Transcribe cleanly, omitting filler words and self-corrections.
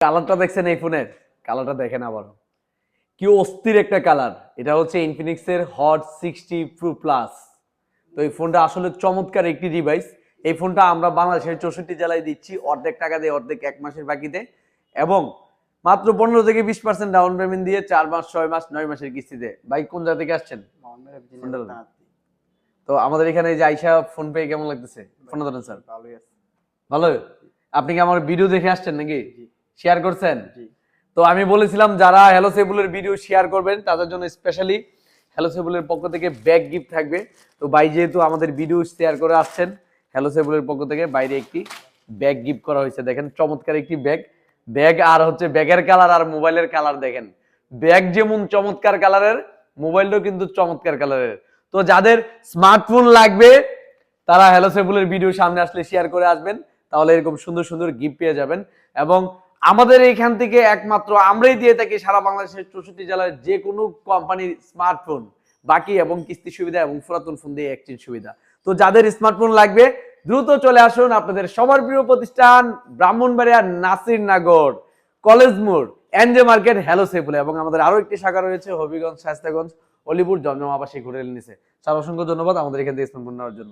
কালারটা দেখছেন এই ফোনের, কালারটা দেখেন আবার কি অস্থির একটা কালার। এটা হচ্ছে ইনফিনিক্সের হট 60 প্রো প্লাস। তো এই ফোনটা আসলে চমৎকার একটি ডিভাইস। এই ফোনটা আমরা বাংলাদেশের 64 জেলায় দিচ্ছি, অর্ধেক টাকা দিয়ে, অর্ধেক 1 মাসের বাকিতে, এবং মাত্র 15 থেকে 20% ডাউন পেমেন্ট দিয়ে 4 মাস 6 মাস 9 মাসের কিস্তিতে। ভাই কোন জায়গা থেকে আসছেন? তো আমাদের এখানে যে আইসা ফোন পেয়ে কেমন লাগতেছে? ফোন ধরেন স্যার। ভালোই আছে। ভালো। আপনি কি আমার ভিডিও দেখে আসছেন নাকি? শেয়ার করছেন? তো আমি বলেছিলাম যারা হ্যালো সেবুলের ভিডিও শেয়ার করবেন তাদের জন্য স্পেশালি হ্যালো সেবুলের পক্ষ থেকে ব্যাগ গিফট থাকবে। তো ভাই যেহেতু আমাদের ভিডিও শেয়ার করে আসছেন, হ্যালো সেবুলের পক্ষ থেকে বাইরে একটি ব্যাগ গিফট করা হয়েছে। দেখেন চমৎকার একটি ব্যাগ। ব্যাগ আর হচ্ছে ব্যাগের কালার আর মোবাইলের কালার দেখেন। ব্যাগ যেমন চমৎকার কালারের, মোবাইলটাও কিন্তু চমৎকার কালারের। তো যাদের স্মার্টফোন লাগবে তারা হ্যালো সেবুলের ভিডিও সামনে আসলে শেয়ার করে আসবেন, তাহলে এরকম সুন্দর সুন্দর গিফট পেয়ে যাবেন। এবং আমাদের এখান থেকে একমাত্র আমরাই দিয়ে থাকি সারা বাংলাদেশের 64 জেলার যে কোনো কোম্পানির স্মার্টফোন, বাকি এবং কিস্তি সুবিধা এবং পুরাতন ফোন দিয়ে এক্সচেঞ্জ সুবিধা। তো যাদের স্মার্টফোন লাগবে দ্রুত চলে আসুন আপনাদের সবার প্রিয় প্রতিষ্ঠান ব্রাহ্মণবাড়িয়া নাসিরনগর কলেজ মোড় এনজে মার্কেট হ্যালো সেবুলে। এবং আমাদের আরো একটি শাখা রয়েছে হবিগঞ্জ, শায়েস্তাগঞ্জ, অলিপুর, জমজম আবাসিক হোটেল নিচে। স্যার অসংখ্য ধন্যবাদ আমাদের এখান থেকে স্মার্টফোন নেওয়ার জন্য।